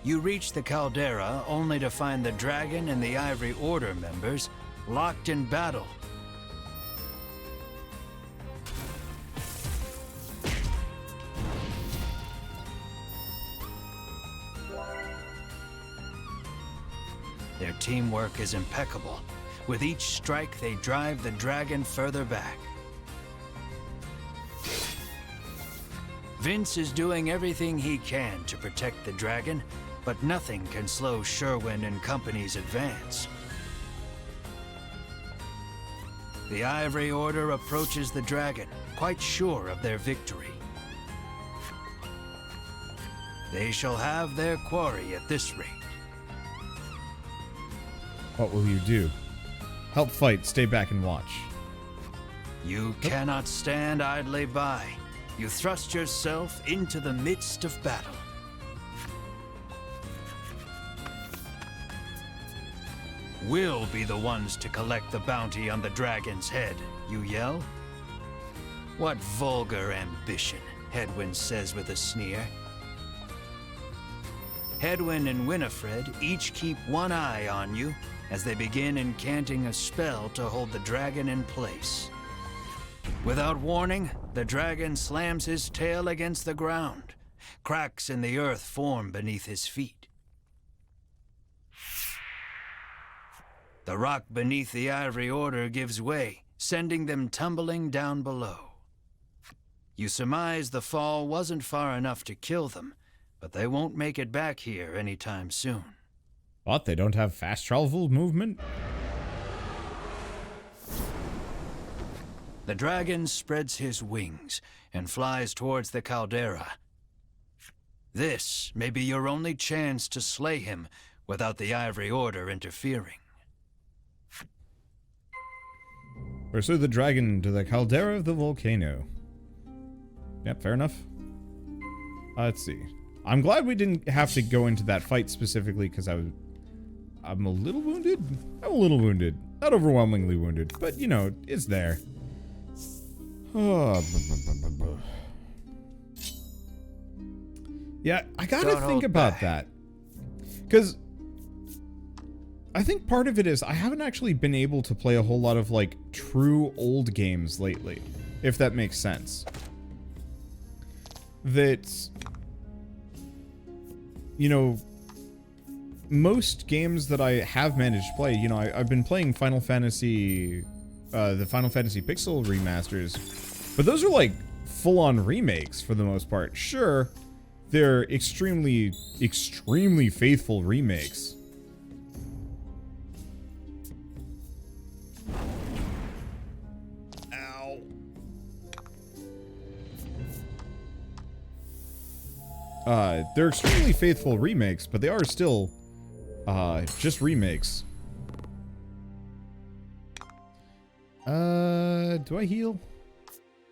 You reach the caldera only to find the dragon and the Ivory Order members locked in battle. Their teamwork is impeccable. With each strike, they drive the dragon further back. Vince is doing everything he can to protect the dragon, but nothing can slow Sherwin and company's advance. The Ivory Order approaches the dragon, quite sure of their victory. They shall have their quarry at this rate. What will you do? Help fight, stay back and watch. You cannot stand idly by. You thrust yourself into the midst of battle. We'll be the ones to collect the bounty on the dragon's head, you yell. What vulgar ambition, Hedwyn says with a sneer. Hedwyn and Winifred each keep one eye on you as they begin incanting a spell to hold the dragon in place. Without warning, the dragon slams his tail against the ground. Cracks in the earth form beneath his feet. The rock beneath the Ivory Order gives way, sending them tumbling down below. You surmise the fall wasn't far enough to kill them, but they won't make it back here anytime soon. What? They don't have fast travel movement? The dragon spreads his wings and flies towards the caldera. This may be your only chance to slay him without the Ivory Order interfering. Pursue the dragon to the caldera of the volcano. Yep, fair enough. Let's see. I'm glad we didn't have to go into that fight specifically because I'm a little wounded. I'm a little wounded. Not overwhelmingly wounded, but you know, it's there. Oh, yeah, I gotta think about that. Because I think part of it is I haven't actually been able to play a whole lot of, like, true old games lately, if that makes sense. That, you know, most games that I have managed to play, you know, I've been playing Final Fantasy, the Final Fantasy Pixel remasters, but those are like full-on remakes for the most part. Sure, they're extremely, extremely faithful remakes. Ow. They're extremely faithful remakes, but they are still just remakes. Do I heal?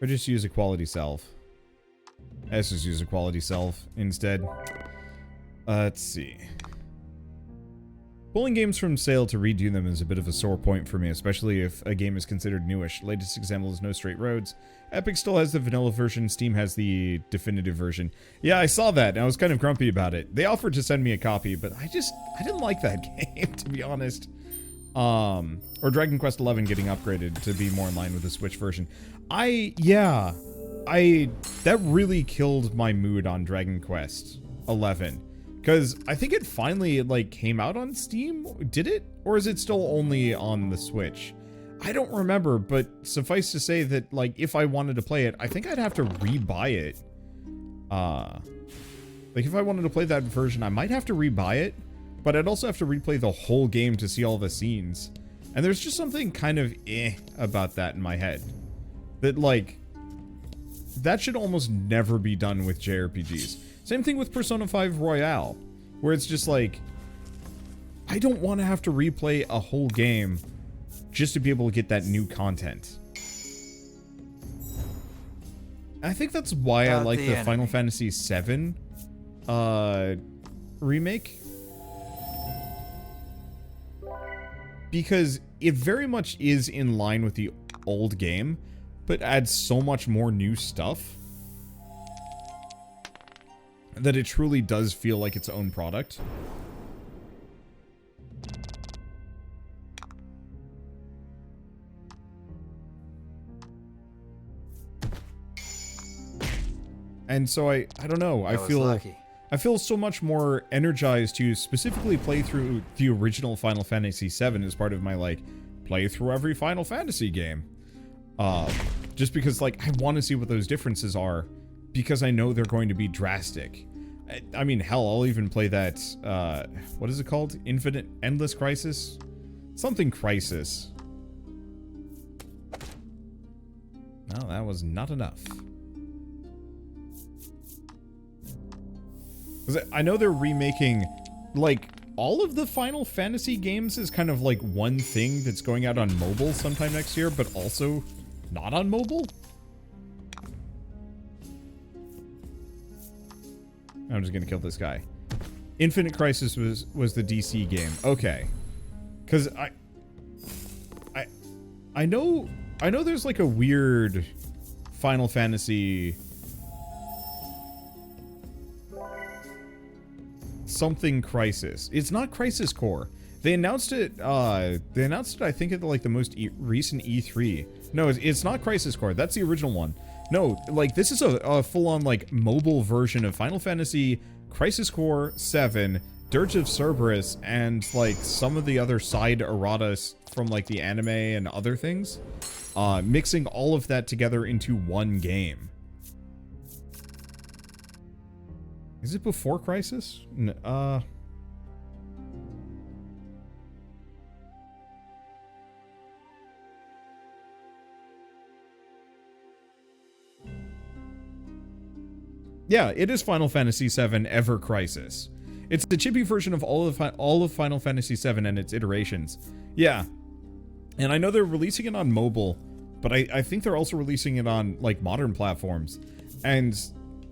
Or just use a quality salve? Let's just use a quality salve instead. Let's see. Pulling games from sale to redo them is a bit of a sore point for me, especially if a game is considered newish. Latest example is No Straight Roads. Epic still has the vanilla version, Steam has the definitive version. Yeah, I saw that, and I was kind of grumpy about it. They offered to send me a copy, but I didn't like that game, to be honest. Or Dragon Quest XI getting upgraded to be more in line with the Switch version. That really killed my mood on Dragon Quest XI. Because I think it finally, like, came out on Steam? Did it? Or is it still only on the Switch? I don't remember, but suffice to say that, like, if I wanted to play it, I think I'd have to rebuy it. Like, if I wanted to play that version, I might have to rebuy it, but I'd also have to replay the whole game to see all the scenes. And there's just something kind of about that in my head. That, like, that should almost never be done with JRPGs. Same thing with Persona 5 Royale, where it's just like, I don't want to have to replay a whole game just to be able to get that new content. I think that's why I like the Final Fantasy VII remake. Because it very much is in line with the old game, but adds so much more new stuff. that it truly does feel like its own product. And so I don't know, I feel so much more energized to specifically play through the original Final Fantasy VII as part of my, like, play through every Final Fantasy game. Just because, like, I want to see what those differences are, because I know they're going to be drastic. I mean, hell, I'll even play that, what is it called? Endless Crisis? Something Crisis. No, that was not enough. I know they're remaking, like, all of the Final Fantasy games is kind of like one thing that's going out on mobile sometime next year, but also not on mobile? I'm just gonna kill this guy. Infinite Crisis was the DC game. Okay. Because I know there's like a weird Final Fantasy something Crisis. It's not Crisis Core. They announced it I think at like the most recent E3. No, it's not Crisis Core. That's the original one. No, like this is a full-on like mobile version of Final Fantasy Crisis Core 7, Dirge of Cerberus, and like some of the other side erratas from like the anime and other things. Mixing all of that together into one game. Is it before Crisis? Yeah, it is Final Fantasy VII Ever Crisis. It's the chibi version of all of Final Fantasy VII and its iterations. Yeah. And I know they're releasing it on mobile, but I think they're also releasing it on, like, modern platforms. And,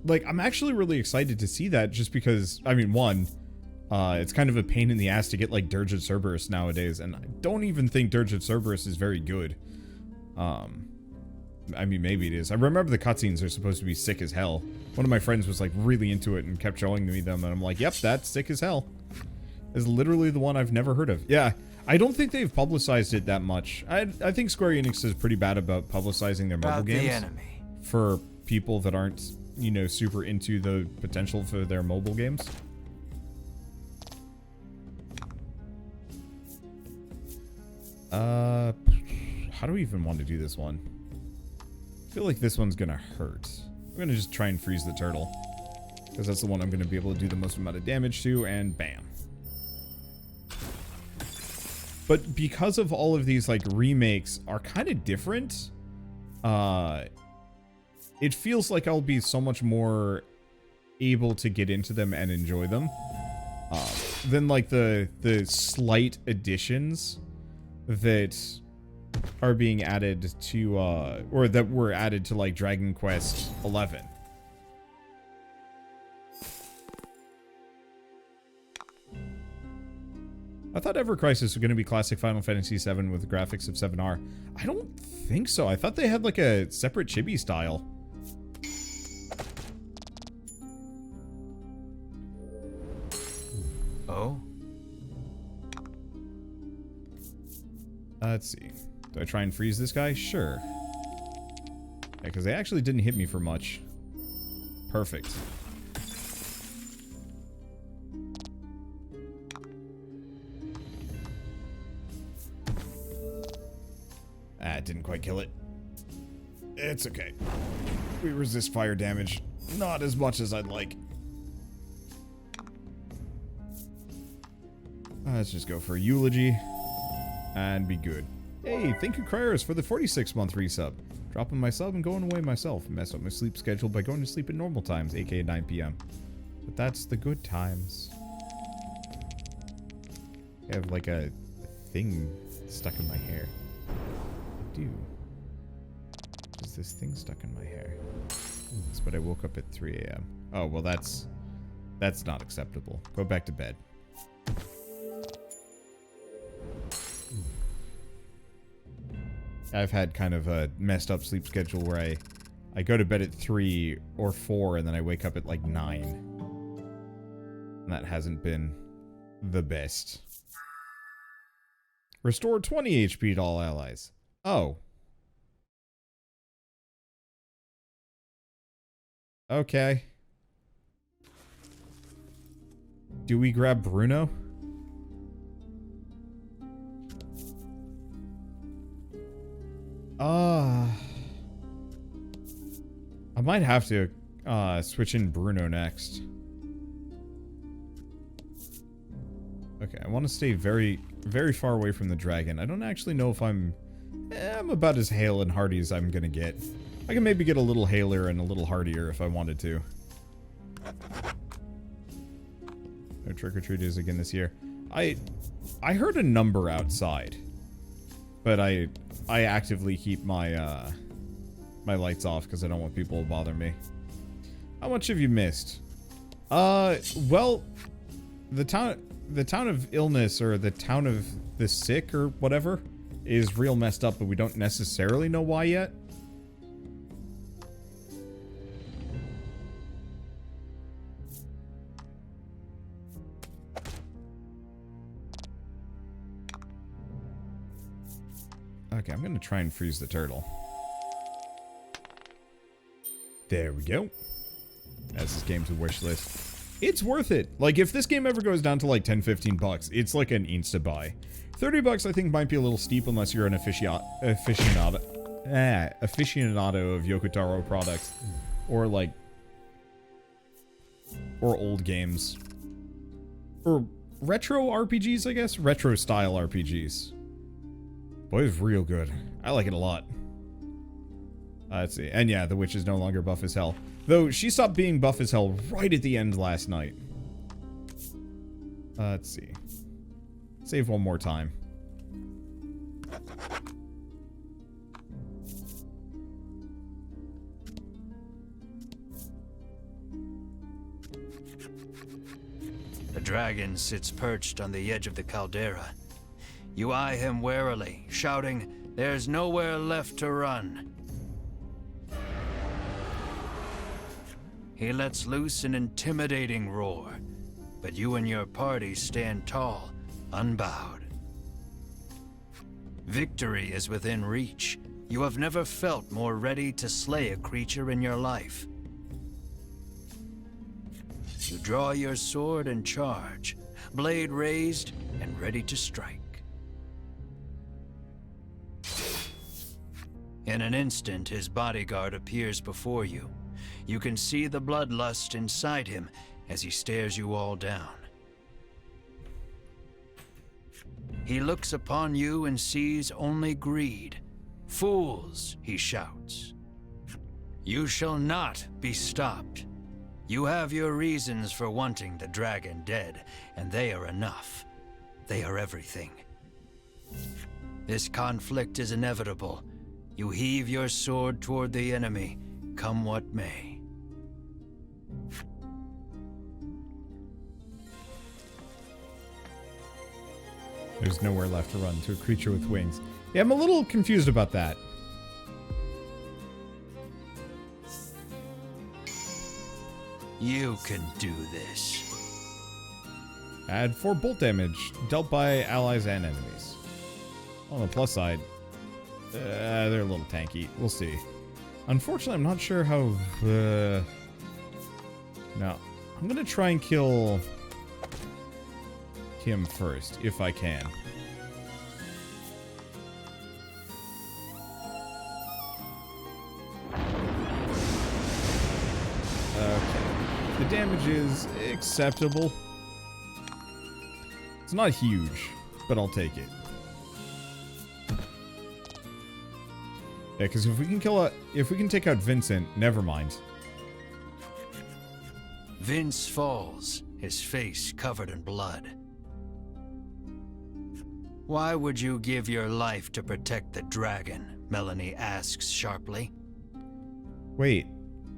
like, I'm actually really excited to see that just because, I mean, one, it's kind of a pain in the ass to get, like, Dirge of Cerberus nowadays, and I don't even think Dirge of Cerberus is very good. I mean, maybe it is. I remember the cutscenes are supposed to be sick as hell. One of my friends was, like, really into it and kept showing me them, and I'm like, yep, that's sick as hell. It's literally the one I've never heard of. Yeah, I don't think they've publicized it that much. I think Square Enix is pretty bad about publicizing their mobile games for people that aren't, you know, super into the potential for their mobile games. How do we even want to do this one? I feel like this one's gonna hurt. I'm gonna just try and freeze the turtle, because that's the one I'm gonna be able to do the most amount of damage to, and bam. But because of all of these, like, remakes are kind of different, it feels like I'll be so much more able to get into them and enjoy them than, like, the slight additions that are being added to, or that were added to, like, Dragon Quest XI. I thought Ever Crisis was going to be classic Final Fantasy VII with graphics of 7R. I don't think so. I thought they had, like, a separate chibi style. Oh? Let's see. Do I try and freeze this guy? Sure. Yeah, because they actually didn't hit me for much. Perfect. Ah, it didn't quite kill it. It's okay. We resist fire damage. Not as much as I'd like. Let's just go for a eulogy. And be good. Hey, thank you, Cryers, for the 46-month resub. Dropping my sub and going away myself. Mess up my sleep schedule by going to sleep at normal times, aka 9 p.m. But that's the good times. I have, like, a thing stuck in my hair. I do. Is this thing stuck in my hair? Yes, but I woke up at 3 a.m. Oh, well, that's not acceptable. Go back to bed. I've had kind of a messed up sleep schedule where I go to bed at 3 or 4 and then I wake up at like 9. And that hasn't been the best. Restore 20 HP to all allies. Oh. Okay. Do we grab Bruno? I might have to switch in Bruno next. Okay, I want to stay very, very far away from the dragon. I don't actually know if I'm about as hale and hardy as I'm gonna get. I can maybe get a little haler and a little hardier if I wanted to. No trick-or-treaters again this year. I heard a number outside, but I actively keep my my lights off because I don't want people to bother me. How much have you missed? Well, the town of illness, or the town of the sick, or whatever, is real messed up, but we don't necessarily know why yet. Okay, I'm gonna try and freeze the turtle. There we go. That's this game to wish list. It's worth it. Like, if this game ever goes down to like 10, 15 bucks, it's like an insta buy. 30 bucks I think might be a little steep unless you're an aficionado of Yoko Taro products, or like, or old games, or retro RPGs, I guess. Retro style RPGs. Boy, it's real good. I like it a lot. Let's see. And yeah, the witch is no longer buff as hell. Though, she stopped being buff as hell right at the end last night. Let's see. Save one more time. The dragon sits perched on the edge of the caldera. You eye him warily, shouting, "There's nowhere left to run." He lets loose an intimidating roar, but you and your party stand tall, unbowed. Victory is within reach. You have never felt more ready to slay a creature in your life. You draw your sword and charge, blade raised and ready to strike. In an instant, his bodyguard appears before you. You can see the bloodlust inside him as he stares you all down. He looks upon you and sees only greed. "Fools," he shouts. "You shall not be stopped. You have your reasons for wanting the dragon dead, and they are enough. They are everything. This conflict is inevitable. You heave your sword toward the enemy, come what may." There's nowhere left to run to a creature with wings. Yeah, I'm a little confused about that. You can do this. Add 4 bolt damage dealt by allies and enemies. On the plus side, they're a little tanky. We'll see. Unfortunately, I'm not sure how... No. I'm gonna try and kill him first, if I can. Okay. The damage is acceptable. It's not huge, but I'll take it. Yeah, because if we can take out Vincent, never mind. Vince falls, his face covered in blood. "Why would you give your life to protect the dragon?" Melanie asks sharply. Wait,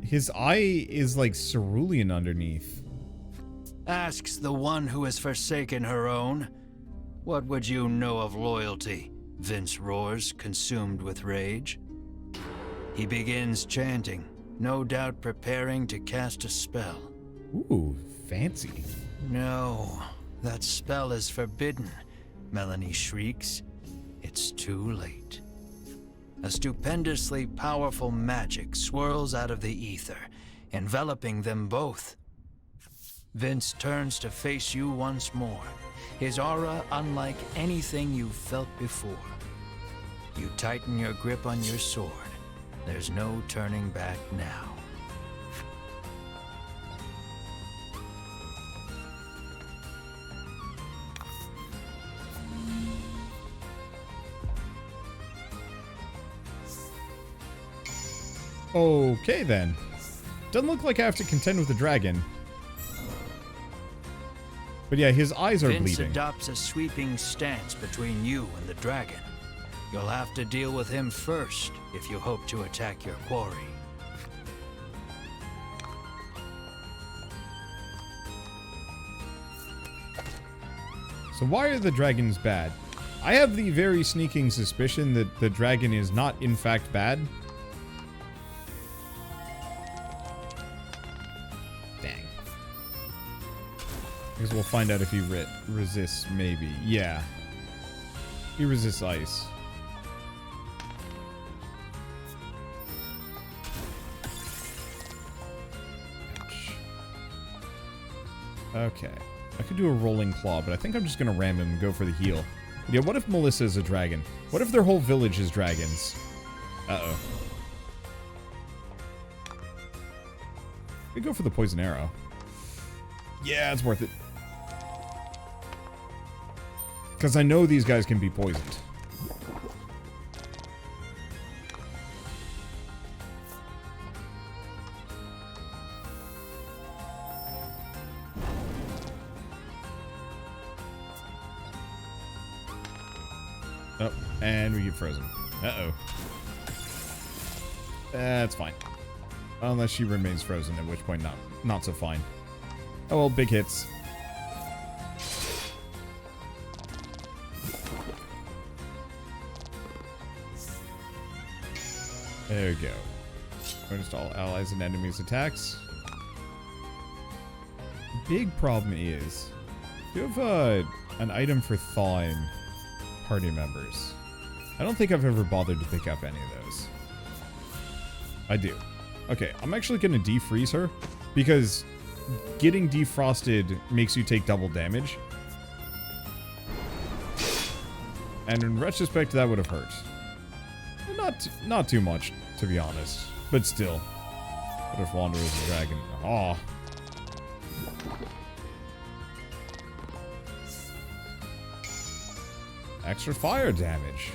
his eye is like cerulean underneath. Asks the one who has forsaken her own. "What would you know of loyalty?" Vince roars, consumed with rage. He begins chanting, no doubt preparing to cast a spell. Ooh, fancy. No, that spell is forbidden, Melanie shrieks. It's too late. A stupendously powerful magic swirls out of the ether, enveloping them both. Vince turns to face you once more, his aura unlike anything you've felt before. You tighten your grip on your sword. There's no turning back now. Okay, then. Doesn't look like I have to contend with the dragon. But yeah, his eyes are Vince bleeding. adopts a sweeping stance between you and the dragon. You'll have to deal with him first if you hope to attack your quarry. So why are the dragons bad? I have the very sneaking suspicion that the dragon is not in fact bad. Dang. I guess we'll find out if he resists, maybe. Yeah. He resists ice. Ouch. Okay. I could do a rolling claw, but I think I'm just gonna ram him and go for the heal. But yeah, what if Melissa is a dragon? What if their whole village is dragons? Uh-oh. We go for the poison arrow. Yeah, it's worth it. Because I know these guys can be poisoned. Oh, and we get frozen. Uh-oh. That's fine. Unless she remains frozen, at which point not so fine. Oh well, big hits. There we go. Noticed all allies and enemies' attacks. Big problem is, you have an item for thawing party members. I don't think I've ever bothered to pick up any of those. I do. Okay, I'm actually going to defreeze her because getting defrosted makes you take double damage. And in retrospect, that would have hurt. Not too much, to be honest. But still. What if Wander is a dragon? Aw. Extra fire damage.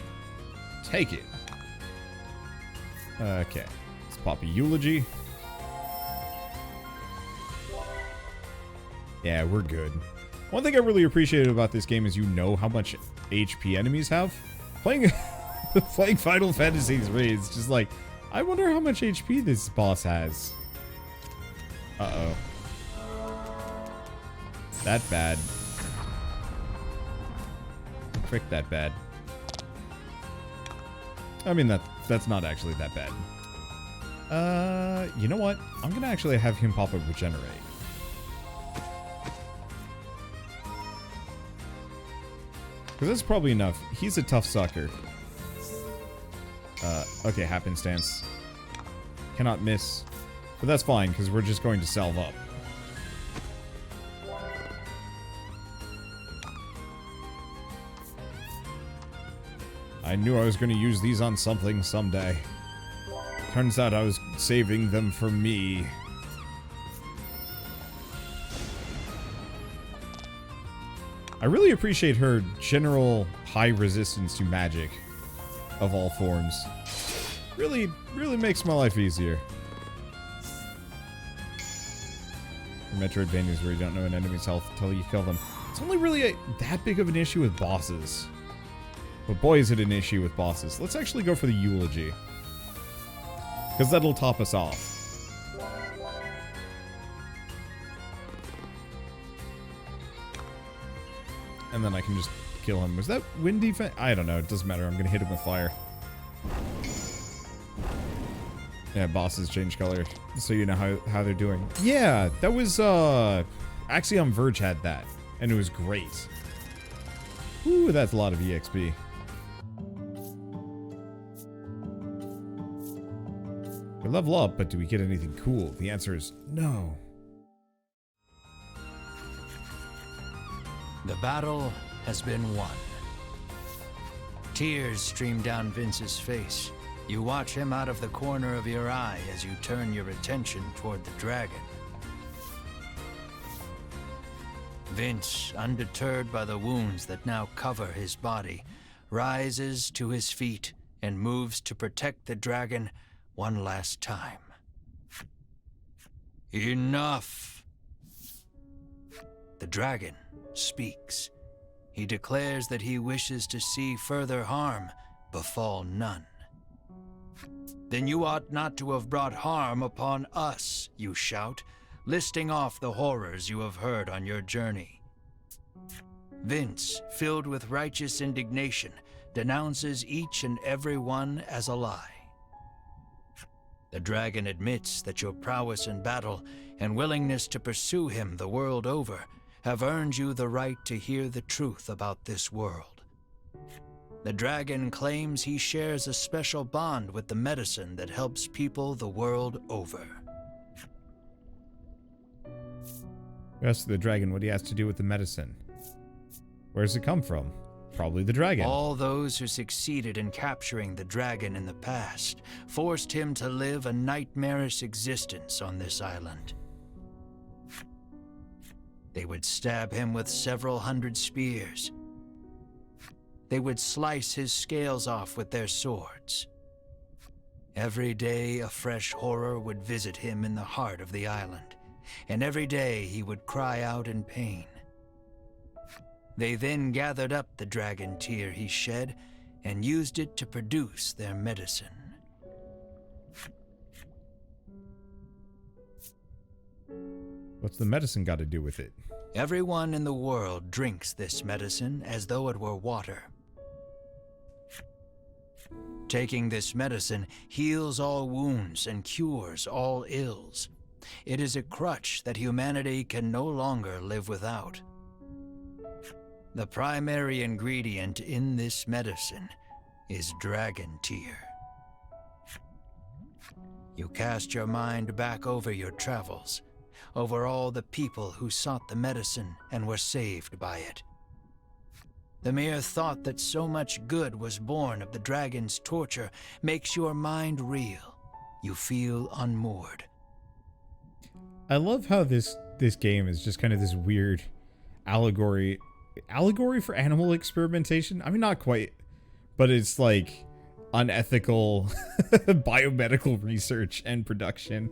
Take it. Okay. Let's pop a eulogy. Yeah, we're good. One thing I really appreciated about this game is you know how much HP enemies have. Playing Final Fantasy 3 is just like, I wonder how much HP this boss has. Uh-oh. That bad. Frick, that bad. I mean, that's not actually that bad. You know what? I'm gonna actually have him pop a regenerate. Because that's probably enough. He's a tough sucker. Okay, happenstance. Cannot miss. But that's fine, because we're just going to salve up. I knew I was going to use these on something someday. Turns out I was saving them for me. I really appreciate her general high resistance to magic of all forms. Really makes my life easier. Metroidvanias where you don't know an enemy's health until you kill them. It's only really that big of an issue with bosses. But boy, is it an issue with bosses. Let's actually go for the eulogy. Because that'll top us off. And then I can just kill him. Was that wind defense? I don't know. It doesn't matter. I'm going to hit him with fire. Yeah, bosses change color. So you know how they're doing. Yeah, that was Axiom Verge had that, and it was great. Ooh, that's a lot of EXP. We level up, but do we get anything cool? The answer is no. The battle has been won. Tears stream down Vince's face. You watch him out of the corner of your eye as you turn your attention toward the dragon. Vince, undeterred by the wounds that now cover his body, rises to his feet and moves to protect the dragon one last time. Enough! The dragon speaks. He declares that he wishes to see further harm befall none. Then you ought not to have brought harm upon us, you shout, listing off the horrors you have heard on your journey. Vince, filled with righteous indignation, denounces each and every one as a lie. The dragon admits that your prowess in battle and willingness to pursue him the world over have earned you the right to hear the truth about this world. The dragon claims he shares a special bond with the medicine that helps people the world over. You ask the dragon what he has to do with the medicine. Where does it come from? Probably the dragon. All those who succeeded in capturing the dragon in the past forced him to live a nightmarish existence on this island. They would stab him with several hundred spears. They would slice his scales off with their swords. Every day a fresh horror would visit him in the heart of the island, and every day he would cry out in pain. They then gathered up the dragon tear he shed and used it to produce their medicine. What's the medicine got to do with it? Everyone in the world drinks this medicine as though it were water. Taking this medicine heals all wounds and cures all ills. It is a crutch that humanity can no longer live without. The primary ingredient in this medicine is dragon tear. You cast your mind back over your travels, over all the people who sought the medicine and were saved by it. The mere thought that so much good was born of the dragon's torture makes your mind reel. You feel unmoored. I love how this game is just kind of this weird allegory for animal experimentation. I mean, not quite, but it's like unethical biomedical research and production.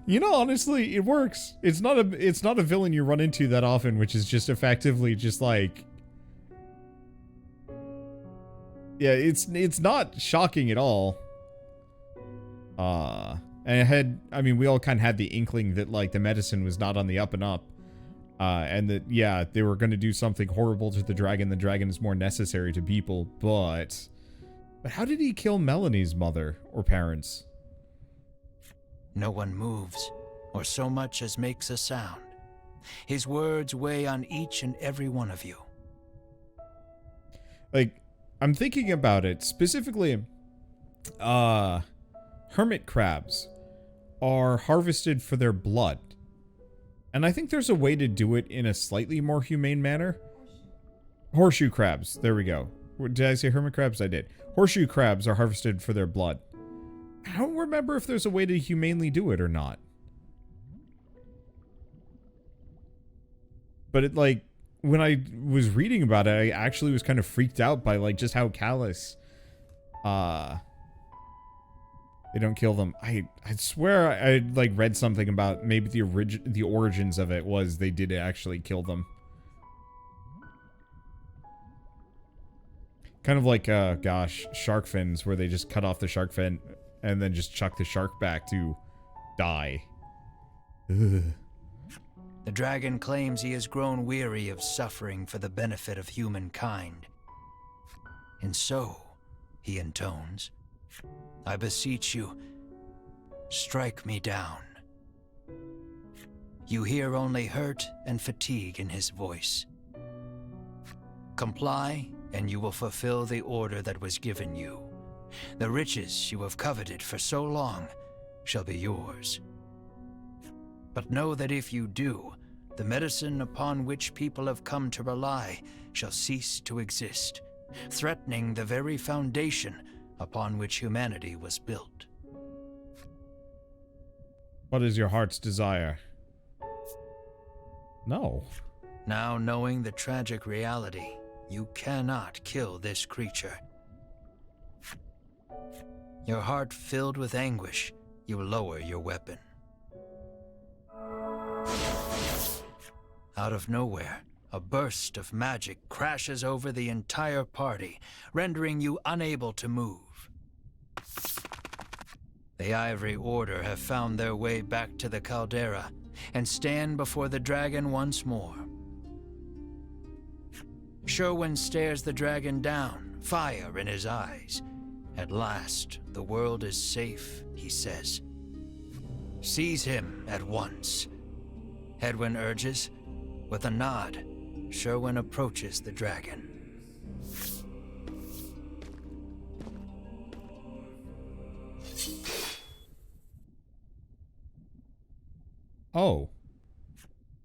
You know, honestly, it works. It's not a villain you run into that often, which is just effectively just like, yeah, it's not shocking at all. And we all kind of had the inkling that like the medicine was not on the up and up. And that, yeah, they were going to do something horrible to the dragon. The dragon is more necessary to people, but how did he kill Melanie's mother or parents? No one moves, or so much as makes a sound. His words weigh on each and every one of you. Like, I'm thinking about it, specifically, hermit crabs are harvested for their blood. And I think there's a way to do it in a slightly more humane manner. Horseshoe crabs. There we go. Did I say hermit crabs? I did. Horseshoe crabs are harvested for their blood. I don't remember if there's a way to humanely do it or not. But it, like, when I was reading about it, I actually was kind of freaked out by, like, just how callous, they don't kill them. I swear I like read something about maybe the origins of it was they did actually kill them. Kind of like gosh, shark fins, where they just cut off the shark fin and then just chuck the shark back to die. Ugh. The dragon claims he has grown weary of suffering for the benefit of humankind. And so, he intones, I beseech you, strike me down. You hear only hurt and fatigue in his voice. Comply, and you will fulfill the order that was given you. The riches you have coveted for so long shall be yours. But know that if you do, the medicine upon which people have come to rely shall cease to exist, threatening the very foundation upon which humanity was built. What is your heart's desire? No. Now, knowing the tragic reality, you cannot kill this creature. Your heart filled with anguish, you lower your weapon. Out of nowhere, a burst of magic crashes over the entire party, rendering you unable to move. The Ivory Order have found their way back to the caldera and stand before the dragon once more. Sherwin stares the dragon down, fire in his eyes. At last, the world is safe, he says. Seize him at once, Hedwin urges. With a nod, Sherwin approaches the dragon. Oh.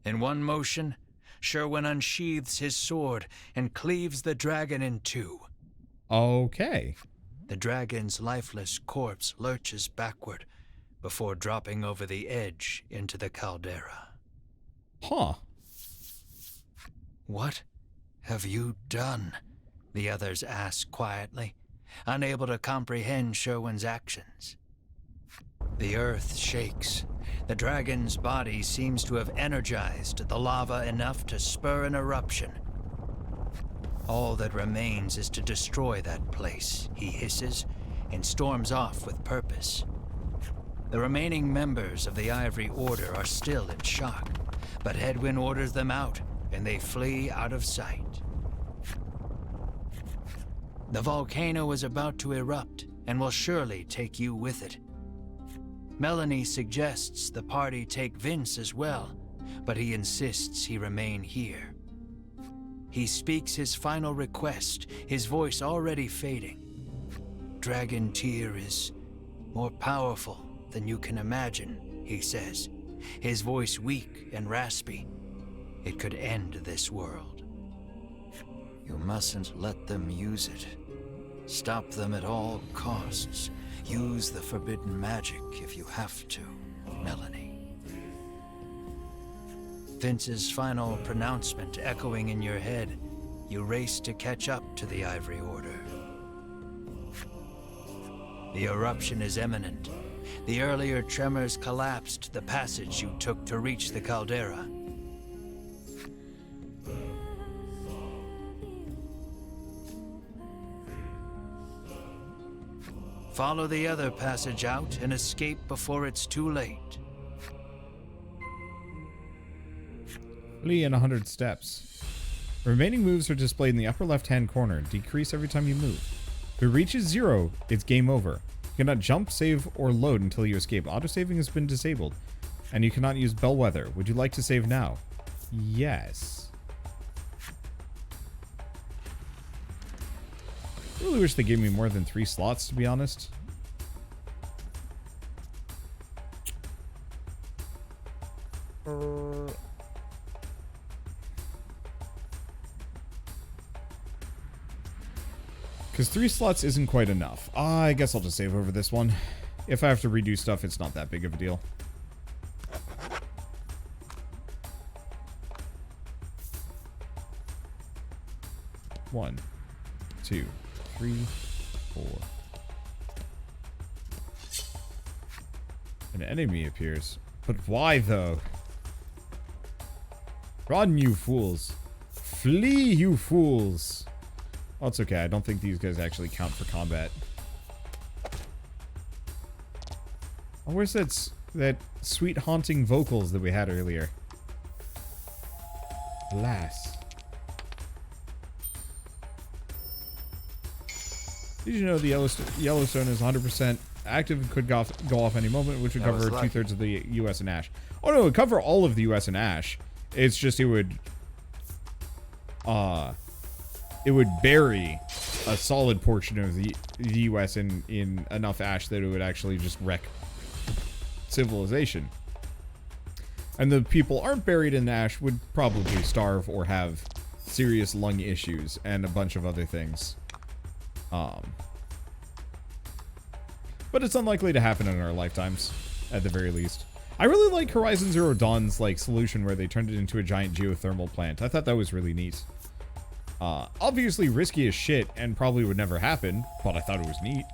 In one motion, Sherwin unsheathes his sword and cleaves the dragon in two. Okay. The dragon's lifeless corpse lurches backward before dropping over the edge into the caldera. Huh. What have you done? The others ask quietly, unable to comprehend Sherwin's actions. The earth shakes. The dragon's body seems to have energized the lava enough to spur an eruption. All that remains is to destroy that place, he hisses, and storms off with purpose. The remaining members of the Ivory Order are still in shock, but Hedwin orders them out, and they flee out of sight. The volcano is about to erupt, and will surely take you with it. Melanie suggests the party take Vince as well, but he insists he remain here. He speaks his final request, his voice already fading. Dragon Tear is more powerful than you can imagine, he says, his voice weak and raspy. It could end this world. You mustn't let them use it. Stop them at all costs. Use the forbidden magic if you have to, Melanie. Vince's final pronouncement echoing in your head, you race to catch up to the Ivory Order. The eruption is imminent. The earlier tremors collapsed the passage you took to reach the caldera. Follow the other passage out and escape before it's too late. Flee in 100 steps. Remaining moves are displayed in the upper left-hand corner. Decrease every time you move. If it reaches 0, it's game over. You cannot jump, save, or load until you escape. Autosaving has been disabled. And you cannot use Bellwether. Would you like to save now? Yes. I really wish they gave me more than 3 slots, to be honest. Because 3 slots isn't quite enough. I guess I'll just save over this one. If I have to redo stuff, it's not that big of a deal. One, 2, 3, 4. An enemy appears. But why, though? Run, you fools. Flee, you fools. Oh, it's okay. I don't think these guys actually count for combat. Oh, where's that sweet haunting vocals that we had earlier? Alas. Did you know the Yellowstone is 100% active and could go off any moment, which would That was cover lucky. 2/3 of the U.S. and Ash. Oh no, it would cover all of the U.S. and Ash. It's just it would bury a solid portion of the U.S. in enough ash that it would actually just wreck civilization. And the people aren't buried in ash would probably starve or have serious lung issues and a bunch of other things. But it's unlikely to happen in our lifetimes, at the very least. I really like Horizon Zero Dawn's like solution where they turned it into a giant geothermal plant. I thought that was really neat. Obviously risky as shit and probably would never happen, but I thought it was neat.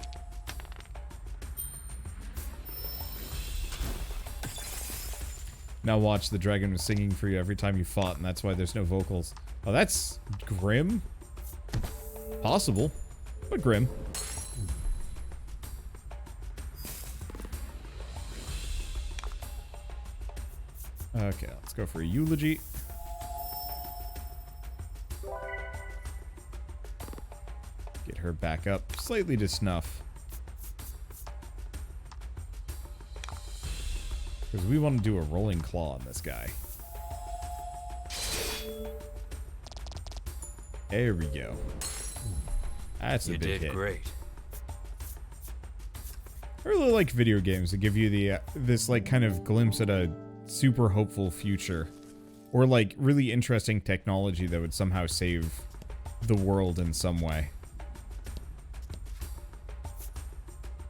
Now watch, the dragon was singing for you every time you fought, and that's why there's no vocals. Oh, that's grim? Possible, but grim. Okay, let's go for a eulogy. Get her back up slightly to snuff. Because we want to do a rolling claw on this guy. There we go. That's a big hit. You did great. I really like video games that give you the this like kind of glimpse at a super hopeful future, or like really interesting technology that would somehow save the world in some way.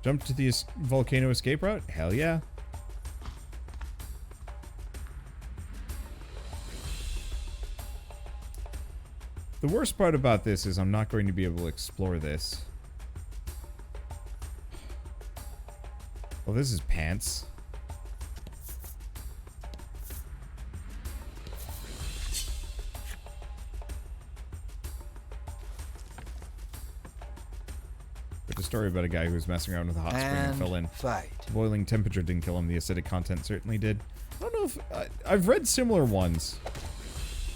Jump to the volcano escape route? Hell yeah. The worst part about this is I'm not going to be able to explore this. Well, this is pants. There's a story about a guy who was messing around with a hot spring and fell in. Fight. The boiling temperature didn't kill him. The acidic content certainly did. I don't know if... I've read similar ones.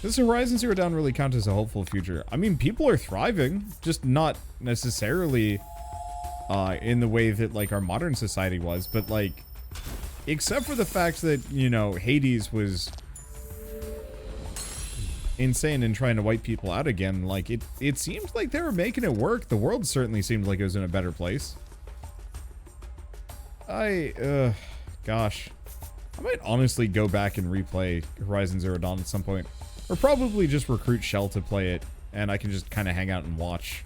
Does Horizon Zero Dawn really count as a hopeful future? I mean, people are thriving, just not necessarily in the way that, like, our modern society was. But, like, except for the fact that, you know, Hades was insane and trying to wipe people out again, like, it seemed like they were making it work. The world certainly seemed like it was in a better place. Gosh. I might honestly go back and replay Horizon Zero Dawn at some point. Or probably just recruit Shell to play it, and I can just kind of hang out and watch.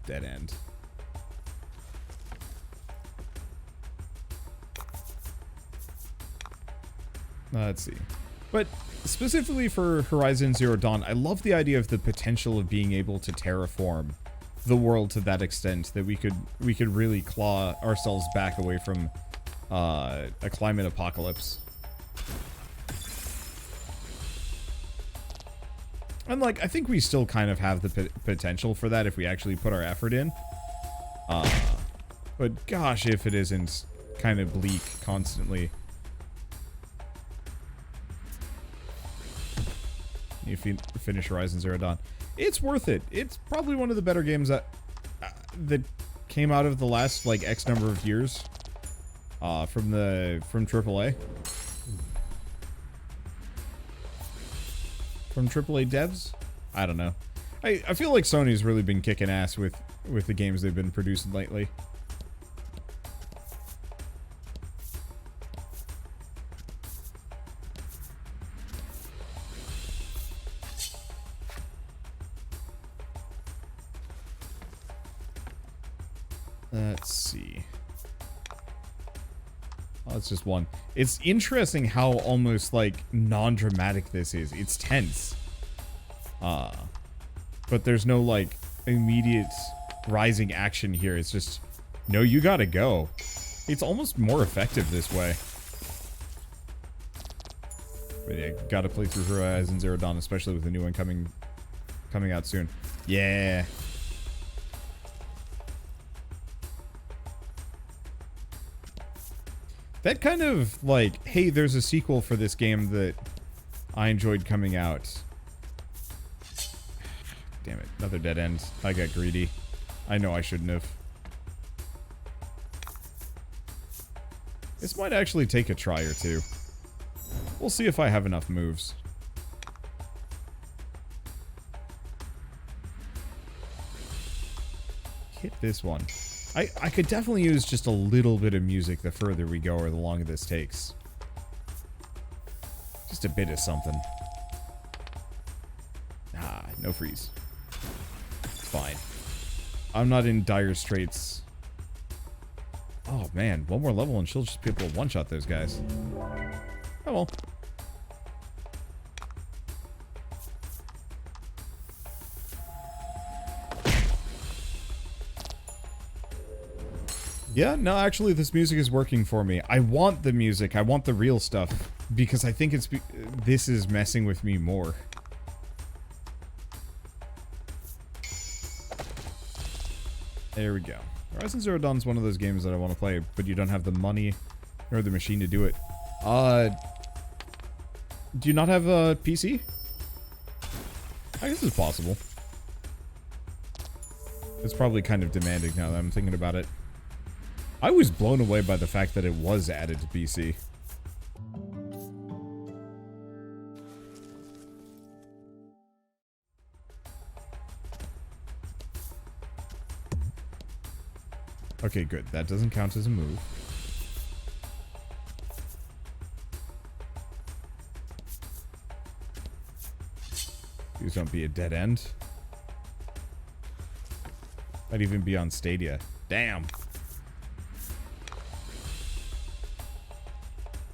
Dead end. Let's see. But specifically for Horizon Zero Dawn, I love the idea of the potential of being able to terraform the world to that extent that we could really claw ourselves back away from a climate apocalypse. And like, I think we still kind of have the potential for that if we actually put our effort in. But gosh, if it isn't kind of bleak constantly. You finish Horizon Zero Dawn. It's worth it. It's probably one of the better games that came out of the last like X number of years. From AAA. From AAA devs? I don't know. I feel like Sony's really been kicking ass with the games they've been producing lately. Let's see. Oh, it's just one. It's interesting how almost like non-dramatic this is. It's tense. But there's no like immediate rising action here. It's just, no, you gotta go. It's almost more effective this way. But yeah, gotta play through Horizon Zero Dawn, especially with the new one coming out soon. Yeah. That kind of, like, hey, there's a sequel for this game that I enjoyed coming out. damn it. Another dead end. I got greedy. I know I shouldn't have. This might actually take a try or two. We'll see if I have enough moves. Hit this one. I could definitely use just a little bit of music the further we go or the longer this takes. Just a bit of something. Ah, no freeze. It's fine. I'm not in dire straits. Oh man, one more level and she'll just be able to one-shot those guys. Oh well. Yeah, no, actually this music is working for me. I want the music, I want the real stuff, because I think this is messing with me more. There we go. Horizon Zero Dawn is one of those games that I want to play, but you don't have the money or the machine to do it. Do you not have a PC? I guess it's possible. It's probably kind of demanding now that I'm thinking about it. I was blown away by the fact that it was added to PC. Okay, good. That doesn't count as a move. Please don't be a dead end. Might even be on Stadia. Damn.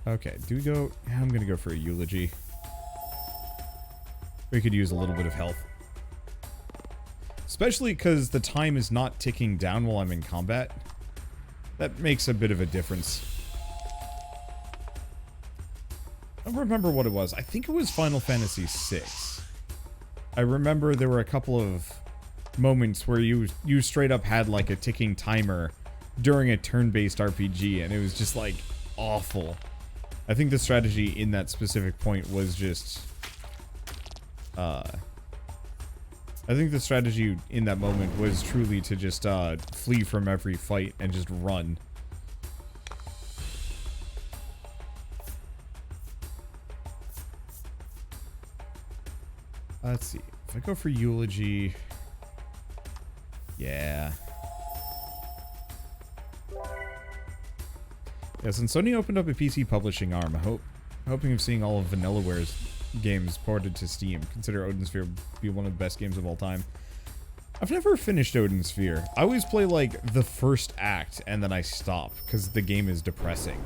Okay, do we go... I'm gonna go for a eulogy. We could use a little bit of health. Especially because the time is not ticking down while I'm in combat. That makes a bit of a difference. I don't remember what it was. I think it was Final Fantasy VI. I remember there were a couple of moments where you straight up had like a ticking timer during a turn-based RPG, and it was just like awful. I think the strategy in that specific point was just... I think the strategy in that moment was truly to just flee from every fight and just run. Let's see. If I go for eulogy... Yeah. Yeah, since Sony opened up a PC publishing arm, hoping of seeing all of Vanillaware's games ported to Steam. Consider Odin Sphere be one of the best games of all time. I've never finished Odin Sphere. I always play like the first act and then I stop because the game is depressing.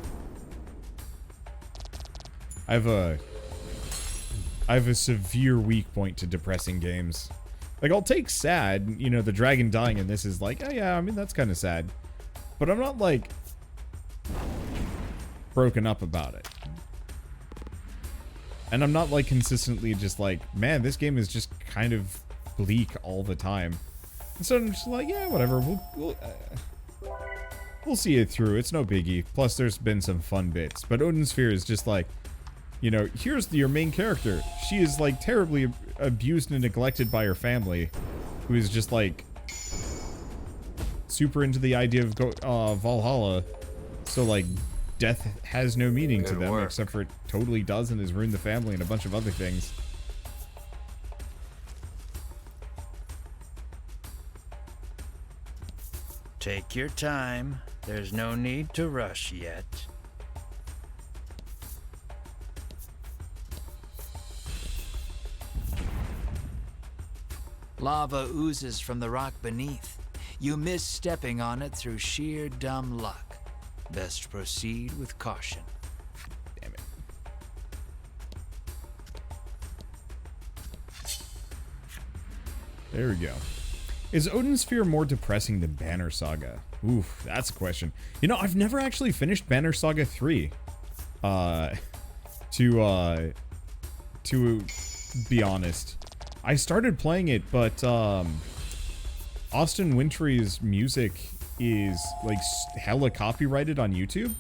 I have a severe weak point to depressing games. Like, I'll take sad, you know, the dragon dying in this is like, oh yeah, I mean, that's kind of sad. But I'm not like broken up about it. And I'm not like consistently just like, man, this game is just kind of bleak all the time. And so I'm just like, yeah, whatever, we'll see it through. It's no biggie. Plus, there's been some fun bits. But Odin Sphere is just like, you know, here's your main character. She is like terribly abused and neglected by her family, who is just like super into the idea of Valhalla. So like, death has no meaning to them, except for it totally does and has ruined the family and a bunch of other things. Take your time. There's no need to rush yet. Lava oozes from the rock beneath. You miss stepping on it through sheer dumb luck. Best proceed with caution. Damn it. There we go. Is Odin Sphere more depressing than Banner Saga? Oof, that's a question. You know, I've never actually finished Banner Saga 3. To be honest. I started playing it, but Austin Wintory's music is like hella copyrighted on YouTube.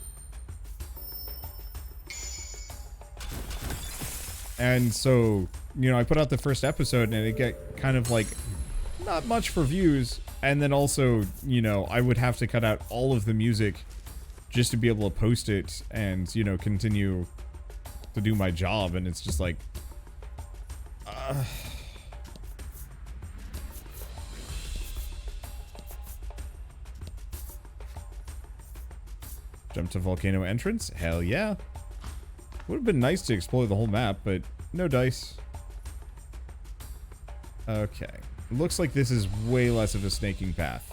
And so, you know, I put out the first episode and it got kind of like not much for views. And then also, you know, I would have to cut out all of the music just to be able to post it and, you know, continue to do my job. And it's just like, jump to volcano entrance? Hell yeah. Would have been nice to explore the whole map, but no dice. Okay. Looks like this is way less of a snaking path.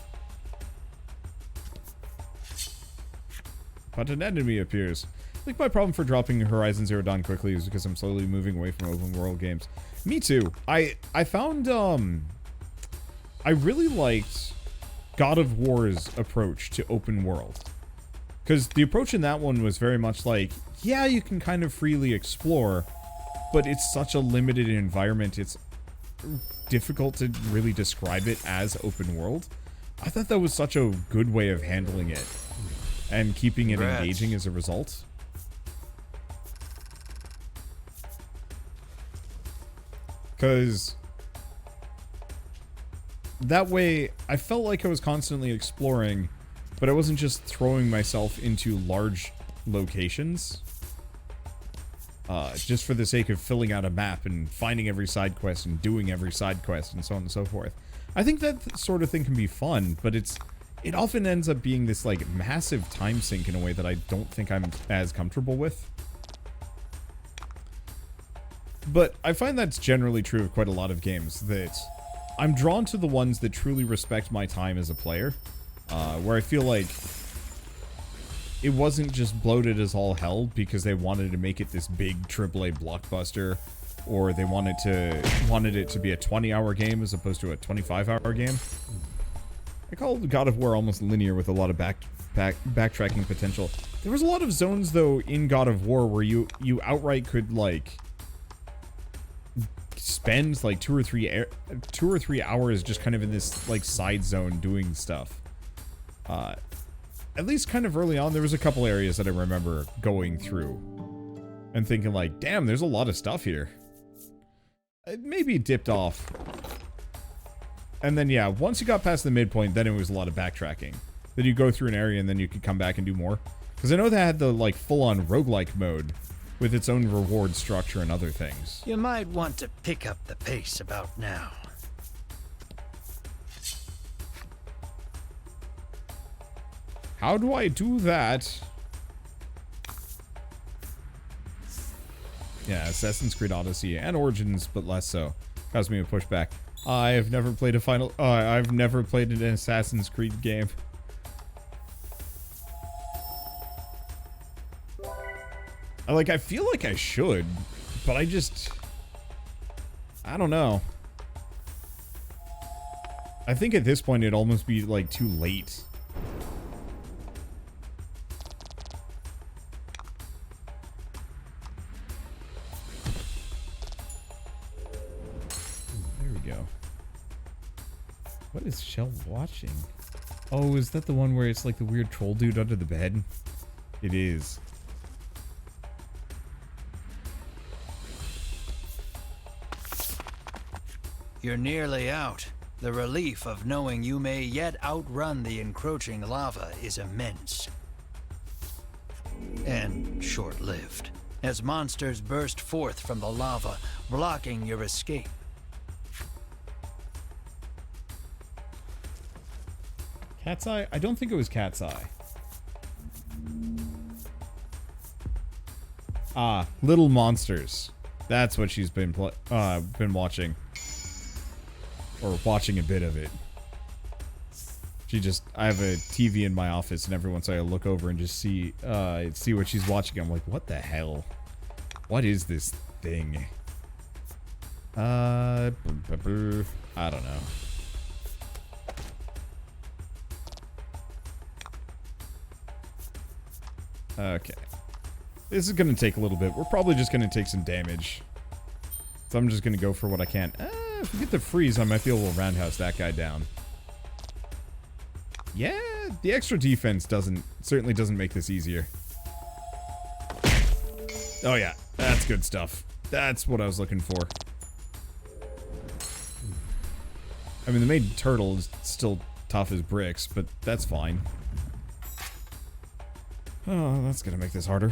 But an enemy appears. I think my problem for dropping Horizon Zero Dawn quickly is because I'm slowly moving away from open world games. Me too. I found, I really liked God of War's approach to open world. Because the approach in that one was very much like, yeah, you can kind of freely explore, but it's such a limited environment, it's difficult to really describe it as open world. I thought that was such a good way of handling it and keeping it engaging as a result. Because that way I felt like I was constantly exploring, but I wasn't just throwing myself into large locations just for the sake of filling out a map and finding every side quest and doing every side quest and so on and so forth. I think that sort of thing can be fun, but it often ends up being this like massive time sink in a way that I don't think I'm as comfortable with. But I find that's generally true of quite a lot of games, that I'm drawn to the ones that truly respect my time as a player, where I feel like it wasn't just bloated as all hell because they wanted to make it this big AAA blockbuster, or they wanted it to be a 20-hour game as opposed to a 25-hour game. I call God of War almost linear with a lot of backtracking potential. There was a lot of zones though in God of War where you outright could like spend like 2 or 3 hours just kind of in this like side zone doing stuff. At least kind of early on, there was a couple areas that I remember going through and thinking like, damn, there's a lot of stuff here. It maybe dipped off. And then, yeah, once you got past the midpoint, then it was a lot of backtracking. Then you go through an area and then you could come back and do more. Because I know they had the like full-on roguelike mode with its own reward structure and other things. You might want to pick up the pace about now. How do I do that? Yeah, Assassin's Creed Odyssey and Origins, but less so. Caused me to push back. I've never played a I've never played an Assassin's Creed game. I feel like I should, but I don't know. I think at this point it'd almost be like too late. What is Shell watching? Oh, is that the one where it's like the weird troll dude under the bed? It is. You're nearly out. The relief of knowing you may yet outrun the encroaching lava is immense. And short-lived, as monsters burst forth from the lava, blocking your escape. Cat's Eye? I don't think it was Cat's Eye. Ah, Little Monsters. That's what she's been watching. Or watching a bit of it. I have a TV in my office, and every once in a while I look over and just see what she's watching. I'm like, what the hell? What is this thing? I don't know. Okay. This is going to take a little bit. We're probably just going to take some damage. So I'm just going to go for what I can. If we get the freeze, I might be able to roundhouse that guy down. Yeah, the extra defense certainly doesn't make this easier. Oh yeah, that's good stuff. That's what I was looking for. I mean, the main turtle is still tough as bricks, but that's fine. Oh, that's gonna make this harder.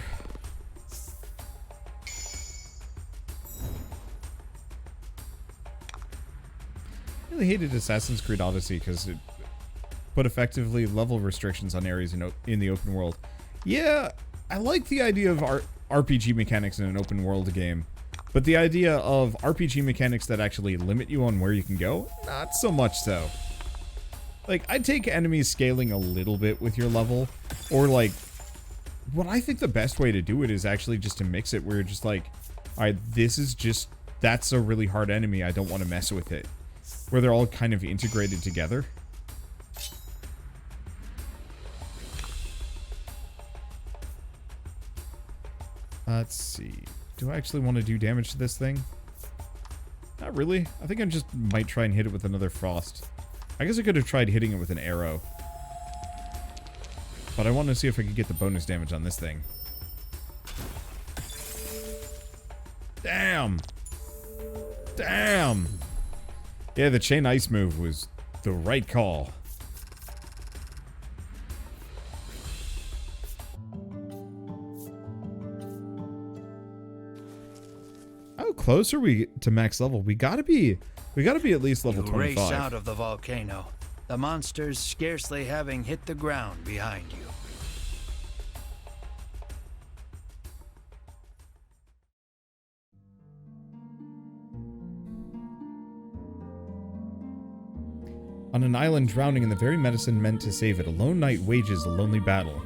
I really hated Assassin's Creed Odyssey because it put effectively level restrictions on areas in the open world. Yeah, I like the idea of RPG mechanics in an open world game, but the idea of RPG mechanics that actually limit you on where you can go, not so much so. Like, I'd take enemies scaling a little bit with your level, or like, what I think the best way to do it is actually just to mix it where you're just like, alright, that's a really hard enemy, I don't want to mess with it. Where they're all kind of integrated together. Let's see. Do I actually want to do damage to this thing? Not really. I think I just might try and hit it with another frost. I guess I could have tried hitting it with an arrow. But I want to see if I could get the bonus damage on this thing. Damn! Damn! Yeah, the chain ice move was the right call. How close are we to max level? We gotta be at least level 25. Race out of the volcano, the monsters scarcely having hit the ground behind you. On an island drowning in the very medicine meant to save it, a lone knight wages a lonely battle.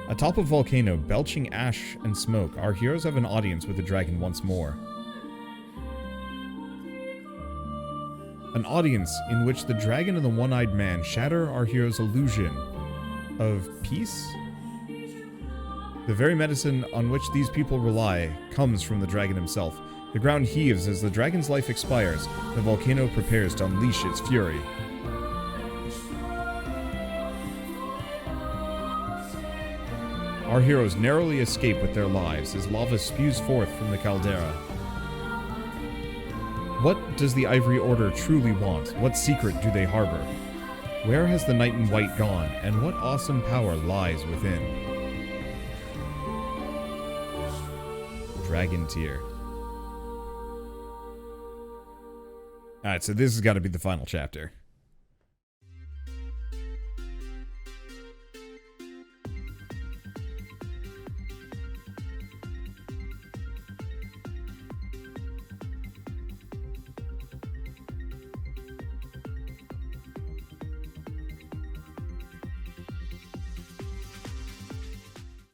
Atop a volcano, belching ash and smoke, our heroes have an audience with the dragon once more. An audience in which the dragon and the one-eyed man shatter our hero's illusion of peace? The very medicine on which these people rely comes from the dragon himself. The ground heaves as the dragon's life expires. The volcano prepares to unleash its fury. Our heroes narrowly escape with their lives as lava spews forth from the caldera. What does the Ivory Order truly want? What secret do they harbor? Where has the Knight in White gone, and what awesome power lies within? Dragon tier. Alright, so this has got to be the final chapter.